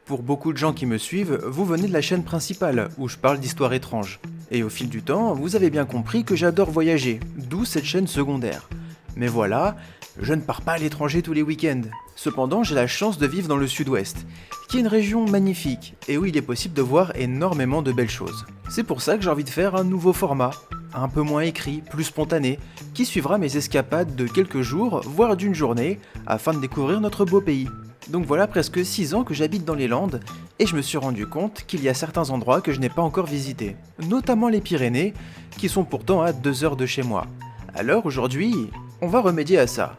Pour beaucoup de gens qui me suivent, vous venez de la chaîne principale, où je parle d'histoires étranges. Et au fil du temps, vous avez bien compris que j'adore voyager, d'où cette chaîne secondaire. Mais voilà, je ne pars pas à l'étranger tous les week-ends. Cependant, j'ai la chance de vivre dans le sud-ouest, qui est une région magnifique, et où il est possible de voir énormément de belles choses. C'est pour ça que j'ai envie de faire un nouveau format, un peu moins écrit, plus spontané, qui suivra mes escapades de quelques jours, voire d'une journée, afin de découvrir notre beau pays. Donc voilà presque 6 ans que j'habite dans les Landes, et je me suis rendu compte qu'il y a certains endroits que je n'ai pas encore visités, notamment les Pyrénées, qui sont pourtant à 2 heures de chez moi. Alors aujourd'hui, on va remédier à ça.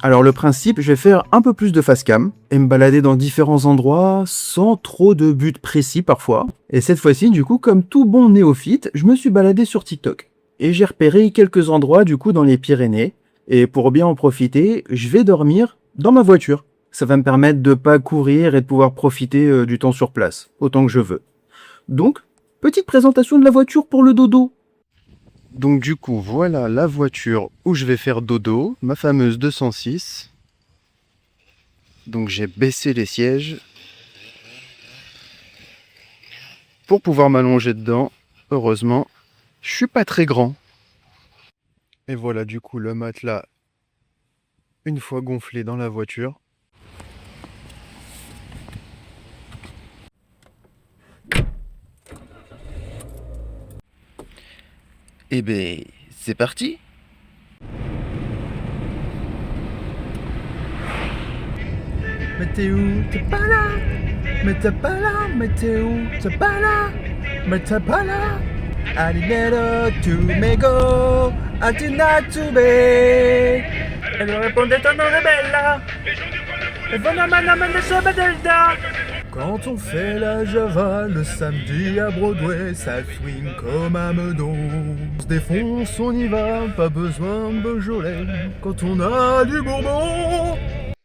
Alors le principe, je vais faire un peu plus de face cam et me balader dans différents endroits sans trop de but précis parfois. Et cette fois-ci, du coup, comme tout bon néophyte, je me suis baladé sur TikTok. Et j'ai repéré quelques endroits du coup dans les Pyrénées. Et pour bien en profiter, je vais dormir dans ma voiture. Ça va me permettre de pas courir et de pouvoir profiter du temps sur place, autant que je veux. Donc, petite présentation de la voiture pour le dodo. Donc du coup, voilà la voiture où je vais faire dodo, ma fameuse 206. Donc j'ai baissé les sièges pour pouvoir m'allonger dedans. Heureusement, je suis pas très grand. Et voilà du coup le matelas, une fois gonflé dans la voiture. Et ben, c'est parti! Mais t'es où? T'es pas là. Mais t'es pas là. Mais t'es où? T'es pas là. Mais t'es pas là. Alinero to me go. Atina to be. Elle me répondait ton nom est bella. Et bon amana sobadelda. Quand on fait la Java le samedi à Broadway, ça swing comme à Meudon. On se défonce, on y va, pas besoin de Beaujolais. Quand on a du Bourbon.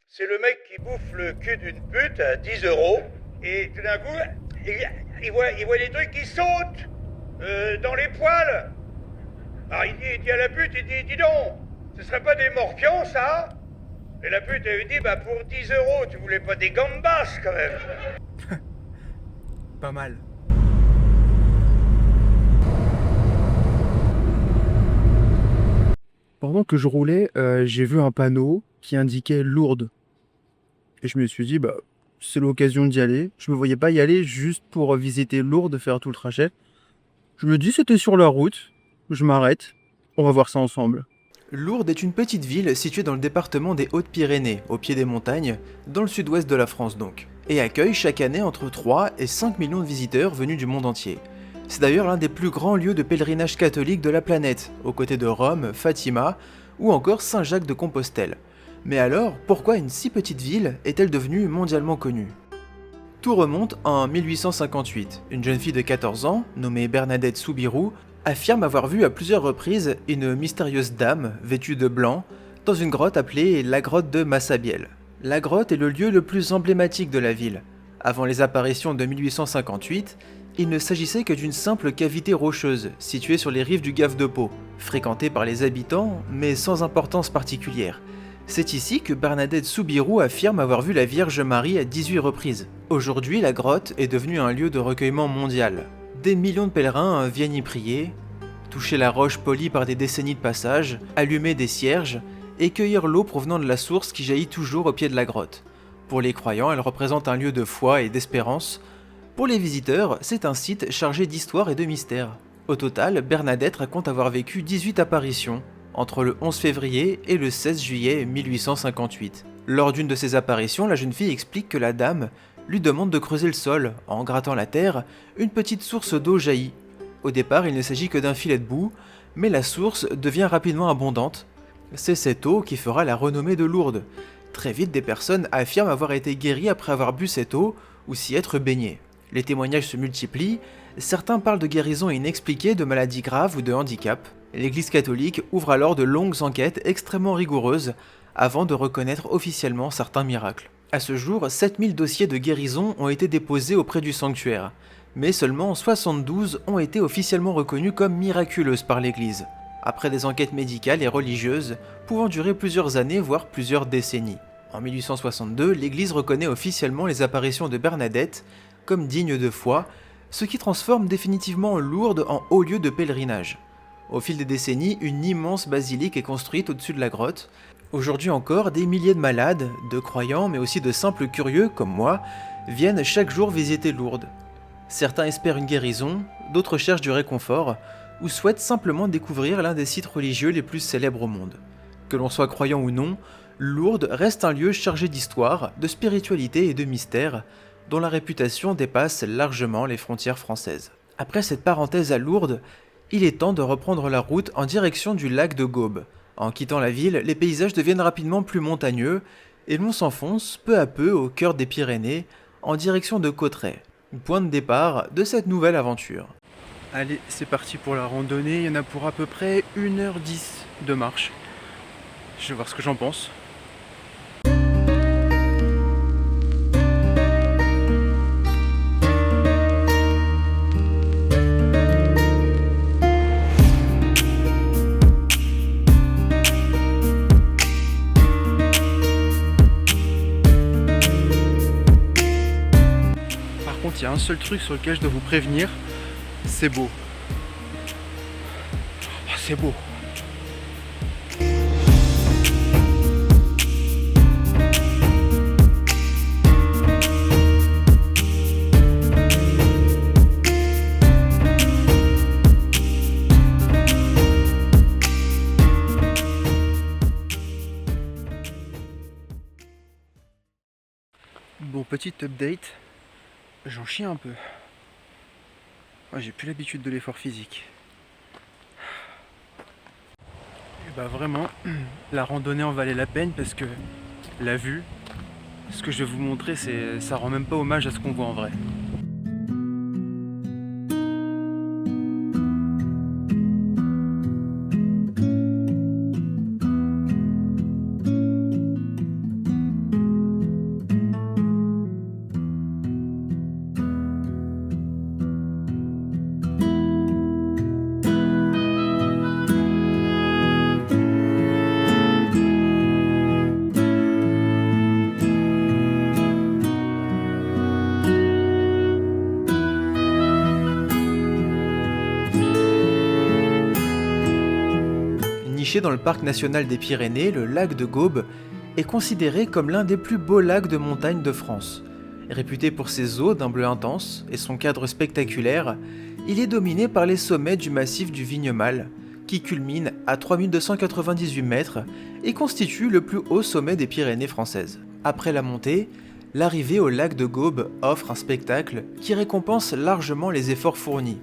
C'est le mec qui bouffe le cul d'une pute à 10 € et tout d'un coup, il voit les trucs qui sautent dans les poils. Alors il dit à la pute, il dit, dis donc, ce serait pas des morpions ça? Et la pute elle lui dit, bah pour 10 € tu voulais pas des gambas quand même? Pas mal. Pendant que je roulais, j'ai vu un panneau qui indiquait Lourdes. Et je me suis dit, bah, c'est l'occasion d'y aller. Je me voyais pas y aller juste pour visiter Lourdes, faire tout le trajet. Je me dis, c'était sur la route. Je m'arrête. On va voir ça ensemble. Lourdes est une petite ville située dans le département des Hautes-Pyrénées, au pied des montagnes, dans le sud-ouest de la France donc, et accueille chaque année entre 3 et 5 millions de visiteurs venus du monde entier. C'est d'ailleurs l'un des plus grands lieux de pèlerinage catholique de la planète, aux côtés de Rome, Fatima ou encore Saint-Jacques de Compostelle. Mais alors, pourquoi une si petite ville est-elle devenue mondialement connue? Tout remonte en 1858. Une jeune fille de 14 ans, nommée Bernadette Soubirous, affirme avoir vu à plusieurs reprises une mystérieuse dame, vêtue de blanc, dans une grotte appelée la grotte de Massabielle. La grotte est le lieu le plus emblématique de la ville. Avant les apparitions de 1858, il ne s'agissait que d'une simple cavité rocheuse, située sur les rives du Gave de Pau, fréquentée par les habitants, mais sans importance particulière. C'est ici que Bernadette Soubirous affirme avoir vu la Vierge Marie à 18 reprises. Aujourd'hui, la grotte est devenue un lieu de recueillement mondial. Des millions de pèlerins viennent y prier, toucher la roche polie par des décennies de passage, allumer des cierges et cueillir l'eau provenant de la source qui jaillit toujours au pied de la grotte. Pour les croyants, elle représente un lieu de foi et d'espérance. Pour les visiteurs, c'est un site chargé d'histoire et de mystère. Au total, Bernadette raconte avoir vécu 18 apparitions, entre le 11 février et le 16 juillet 1858. Lors d'une de ces apparitions, la jeune fille explique que la dame lui demande de creuser le sol. En grattant la terre, une petite source d'eau jaillit. Au départ, il ne s'agit que d'un filet de boue, mais la source devient rapidement abondante. C'est cette eau qui fera la renommée de Lourdes. Très vite, des personnes affirment avoir été guéries après avoir bu cette eau ou s'y être baignées. Les témoignages se multiplient, certains parlent de guérisons inexpliquées, de maladies graves ou de handicap. L'Église catholique ouvre alors de longues enquêtes extrêmement rigoureuses avant de reconnaître officiellement certains miracles. À ce jour, 7000 dossiers de guérison ont été déposés auprès du sanctuaire, mais seulement 72 ont été officiellement reconnus comme miraculeuses par l'Église, après des enquêtes médicales et religieuses pouvant durer plusieurs années voire plusieurs décennies. En 1862, l'Église reconnaît officiellement les apparitions de Bernadette comme dignes de foi, ce qui transforme définitivement Lourdes en haut lieu de pèlerinage. Au fil des décennies, une immense basilique est construite au-dessus de la grotte. Aujourd'hui encore, des milliers de malades, de croyants, mais aussi de simples curieux, comme moi, viennent chaque jour visiter Lourdes. Certains espèrent une guérison, d'autres cherchent du réconfort, ou souhaitent simplement découvrir l'un des sites religieux les plus célèbres au monde. Que l'on soit croyant ou non, Lourdes reste un lieu chargé d'histoire, de spiritualité et de mystère, dont la réputation dépasse largement les frontières françaises. Après cette parenthèse à Lourdes, il est temps de reprendre la route en direction du lac de Gaume. En quittant la ville, les paysages deviennent rapidement plus montagneux, et l'on s'enfonce peu à peu au cœur des Pyrénées, en direction de Cauterets, point de départ de cette nouvelle aventure. Allez, c'est parti pour la randonnée. Il y en a pour à peu près 1h10 de marche. Je vais voir ce que j'en pense. Par contre, il y a un seul truc sur lequel je dois vous prévenir. C'est beau. Oh, c'est beau. Bon, petite update. J'en chie un peu. Ouais, j'ai plus l'habitude de l'effort physique. Et bah vraiment, la randonnée en valait la peine parce que la vue, ce que je vais vous montrer, ça rend même pas hommage à ce qu'on voit en vrai. Niché dans le parc national des Pyrénées, le lac de Gaume est considéré comme l'un des plus beaux lacs de montagne de France. Réputé pour ses eaux d'un bleu intense et son cadre spectaculaire, il est dominé par les sommets du massif du Vignemale, qui culmine à 3298 mètres et constitue le plus haut sommet des Pyrénées françaises. Après la montée, l'arrivée au lac de Gaume offre un spectacle qui récompense largement les efforts fournis.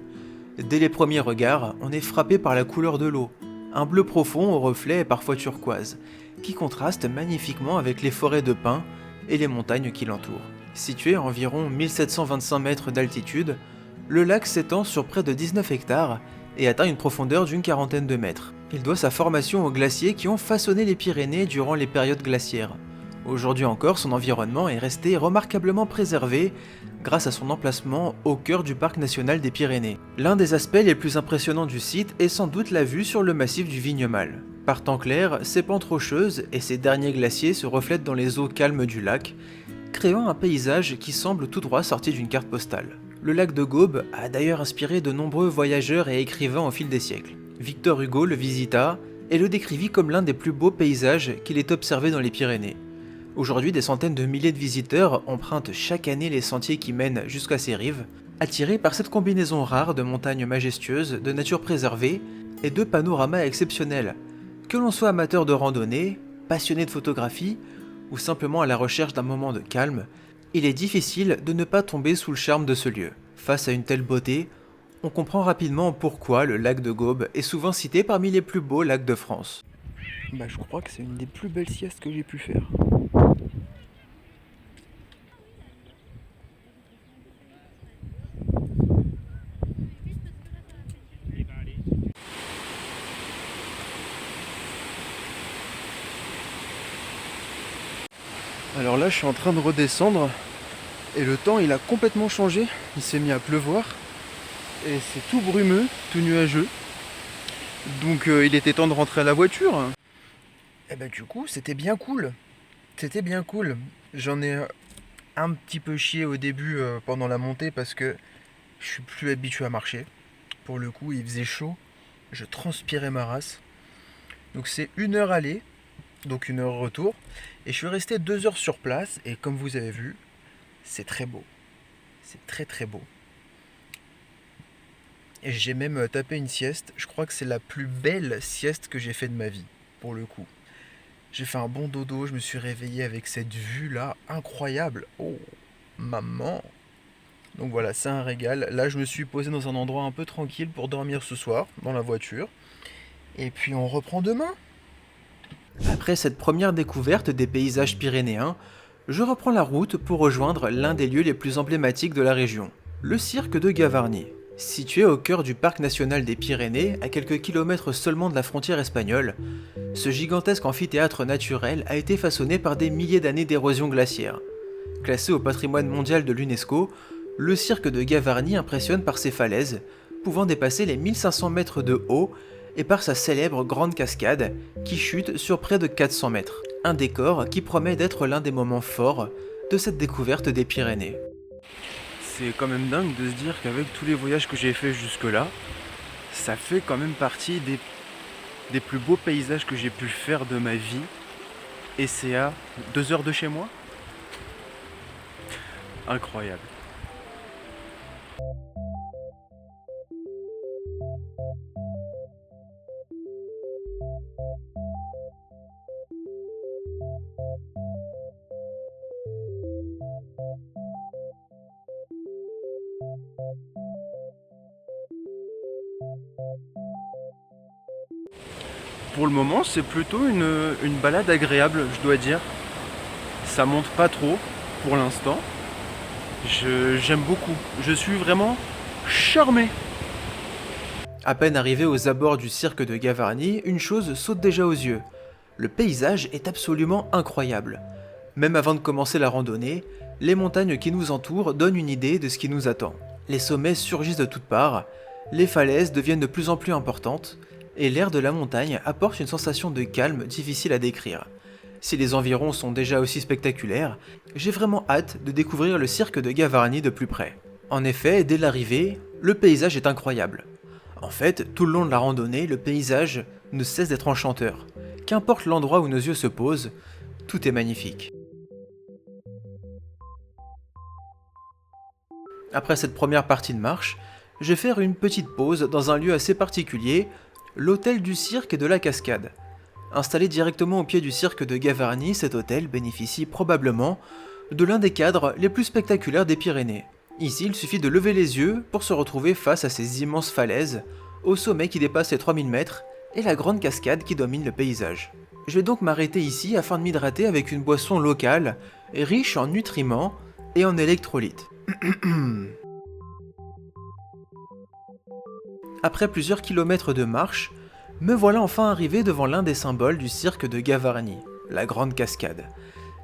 Dès les premiers regards, on est frappé par la couleur de l'eau, un bleu profond au reflet et parfois turquoise, qui contraste magnifiquement avec les forêts de pins et les montagnes qui l'entourent. Situé à environ 1725 mètres d'altitude, le lac s'étend sur près de 19 hectares et atteint une profondeur d'une quarantaine de mètres. Il doit sa formation aux glaciers qui ont façonné les Pyrénées durant les périodes glaciaires. Aujourd'hui encore, son environnement est resté remarquablement préservé grâce à son emplacement au cœur du parc national des Pyrénées. L'un des aspects les plus impressionnants du site est sans doute la vue sur le massif du Vignemale. Par temps clair, ses pentes rocheuses et ses derniers glaciers se reflètent dans les eaux calmes du lac, créant un paysage qui semble tout droit sorti d'une carte postale. Le lac de Gaume a d'ailleurs inspiré de nombreux voyageurs et écrivains au fil des siècles. Victor Hugo le visita et le décrivit comme l'un des plus beaux paysages qu'il ait observé dans les Pyrénées. Aujourd'hui, des centaines de milliers de visiteurs empruntent chaque année les sentiers qui mènent jusqu'à ses rives, attirés par cette combinaison rare de montagnes majestueuses, de nature préservée et de panoramas exceptionnels. Que l'on soit amateur de randonnée, passionné de photographie ou simplement à la recherche d'un moment de calme, il est difficile de ne pas tomber sous le charme de ce lieu. Face à une telle beauté, on comprend rapidement pourquoi le lac de Gaume est souvent cité parmi les plus beaux lacs de France. Bah, je crois que c'est une des plus belles siestes que j'ai pu faire. Alors là, je suis en train de redescendre et le temps il a complètement changé. Il s'est mis à pleuvoir et c'est tout brumeux, tout nuageux. Donc il était temps de rentrer à la voiture. Et bah du coup, c'était bien cool. C'était bien cool. J'en ai un petit peu chié au début pendant la montée parce que je suis plus habitué à marcher. Pour le coup, il faisait chaud, je transpirais ma race. Donc c'est 1 heure aller, donc 1 heure retour. Et je suis resté 2 heures sur place et comme vous avez vu, c'est très beau. C'est très très beau. Et j'ai même tapé une sieste. Je crois que c'est la plus belle sieste que j'ai fait de ma vie, pour le coup. J'ai fait un bon dodo, je me suis réveillé avec cette vue-là, incroyable. Oh, maman. Donc voilà, c'est un régal. Là, je me suis posé dans un endroit un peu tranquille pour dormir ce soir, dans la voiture. Et puis on reprend demain. Après cette première découverte des paysages pyrénéens, je reprends la route pour rejoindre l'un des lieux les plus emblématiques de la région, le cirque de Gavarnie. Situé au cœur du parc national des Pyrénées, à quelques kilomètres seulement de la frontière espagnole, ce gigantesque amphithéâtre naturel a été façonné par des milliers d'années d'érosion glaciaire. Classé au patrimoine mondial de l'UNESCO, le cirque de Gavarnie impressionne par ses falaises, pouvant dépasser les 1500 mètres de haut, et par sa célèbre grande cascade, qui chute sur près de 400 mètres. Un décor qui promet d'être l'un des moments forts de cette découverte des Pyrénées. C'est quand même dingue de se dire qu'avec tous les voyages que j'ai fait jusque-là, ça fait quand même partie des plus beaux paysages que j'ai pu faire de ma vie. Et c'est à 2 heures de chez moi. Incroyable. Pour le moment, c'est plutôt une balade agréable, je dois dire. Ça monte pas trop pour l'instant. J'aime beaucoup. Je suis vraiment charmé. À peine arrivé aux abords du cirque de Gavarnie, une chose saute déjà aux yeux. Le paysage est absolument incroyable. Même avant de commencer la randonnée, les montagnes qui nous entourent donnent une idée de ce qui nous attend. Les sommets surgissent de toutes parts, les falaises deviennent de plus en plus importantes, et l'air de la montagne apporte une sensation de calme difficile à décrire. Si les environs sont déjà aussi spectaculaires, j'ai vraiment hâte de découvrir le cirque de Gavarnie de plus près. En effet, dès l'arrivée, le paysage est incroyable. En fait, tout le long de la randonnée, le paysage ne cesse d'être enchanteur. Qu'importe l'endroit où nos yeux se posent, tout est magnifique. Après cette première partie de marche, je vais faire une petite pause dans un lieu assez particulier, l'hôtel du cirque et de la cascade. Installé directement au pied du cirque de Gavarnie, cet hôtel bénéficie probablement de l'un des cadres les plus spectaculaires des Pyrénées. Ici, il suffit de lever les yeux pour se retrouver face à ces immenses falaises, au sommet qui dépasse les 3000 mètres, et la grande cascade qui domine le paysage. Je vais donc m'arrêter ici afin de m'hydrater avec une boisson locale, riche en nutriments et en électrolytes. Après plusieurs kilomètres de marche, me voilà enfin arrivé devant l'un des symboles du cirque de Gavarnie, la grande cascade.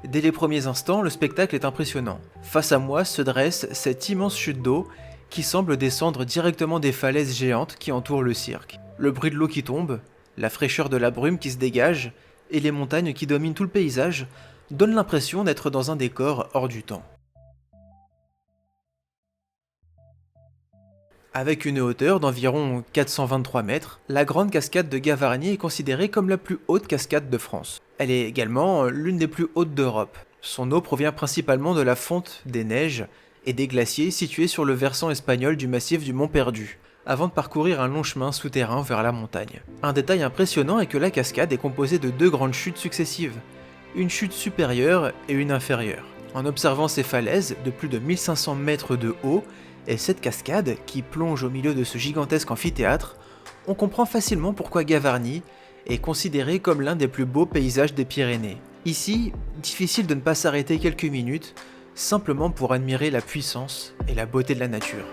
Dès les premiers instants, le spectacle est impressionnant. Face à moi se dresse cette immense chute d'eau qui semble descendre directement des falaises géantes qui entourent le cirque. Le bruit de l'eau qui tombe, la fraîcheur de la brume qui se dégage et les montagnes qui dominent tout le paysage donnent l'impression d'être dans un décor hors du temps. Avec une hauteur d'environ 423 mètres, la grande cascade de Gavarnie est considérée comme la plus haute cascade de France. Elle est également l'une des plus hautes d'Europe. Son eau provient principalement de la fonte des neiges et des glaciers situés sur le versant espagnol du massif du Mont Perdu, avant de parcourir un long chemin souterrain vers la montagne. Un détail impressionnant est que la cascade est composée de 2 grandes chutes successives, une chute supérieure et une inférieure. En observant ces falaises de plus de 1500 mètres de haut, et cette cascade, qui plonge au milieu de ce gigantesque amphithéâtre, on comprend facilement pourquoi Gavarnie est considéré comme l'un des plus beaux paysages des Pyrénées. Ici, difficile de ne pas s'arrêter quelques minutes, simplement pour admirer la puissance et la beauté de la nature.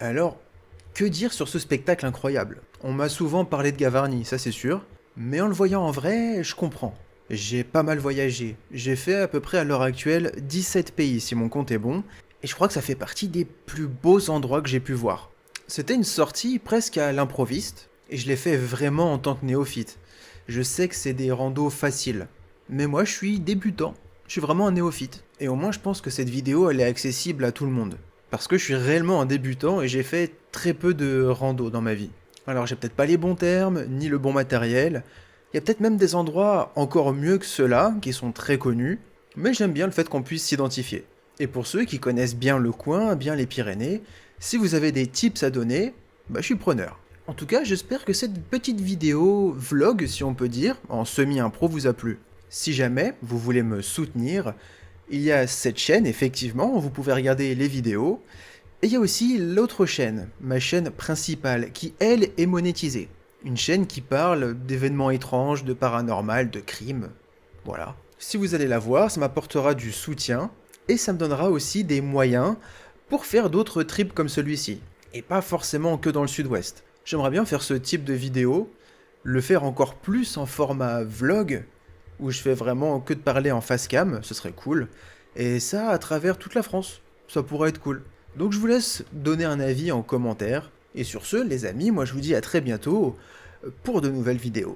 Alors, que dire sur ce spectacle incroyable? On m'a souvent parlé de Gavarni, ça c'est sûr, mais en le voyant en vrai, je comprends. J'ai pas mal voyagé, j'ai fait à peu près à l'heure actuelle 17 pays si mon compte est bon, et je crois que ça fait partie des plus beaux endroits que j'ai pu voir. C'était une sortie presque à l'improviste, et je l'ai fait vraiment en tant que néophyte. Je sais que c'est des randos faciles, mais moi je suis débutant, je suis vraiment un néophyte. Et au moins je pense que cette vidéo elle est accessible à tout le monde. Parce que je suis réellement un débutant et j'ai fait très peu de rando dans ma vie. Alors j'ai peut-être pas les bons termes, ni le bon matériel, il y a peut-être même des endroits encore mieux que ceux-là, qui sont très connus, mais j'aime bien le fait qu'on puisse s'identifier. Et pour ceux qui connaissent bien le coin, bien les Pyrénées, si vous avez des tips à donner, je suis preneur. En tout cas, j'espère que cette petite vidéo, vlog si on peut dire, en semi-impro vous a plu. Si jamais vous voulez me soutenir, il y a cette chaîne, effectivement, où vous pouvez regarder les vidéos, et il y a aussi l'autre chaîne, ma chaîne principale, qui elle est monétisée. Une chaîne qui parle d'événements étranges, de paranormal, de crimes, voilà. Si vous allez la voir, ça m'apportera du soutien, et ça me donnera aussi des moyens pour faire d'autres trips comme celui-ci, et pas forcément que dans le sud-ouest. J'aimerais bien faire ce type de vidéo, le faire encore plus en format vlog, où je fais vraiment que de parler en face cam, ce serait cool, et ça à travers toute la France, ça pourrait être cool. Donc je vous laisse donner un avis en commentaire, et sur ce les amis, moi je vous dis à très bientôt pour de nouvelles vidéos.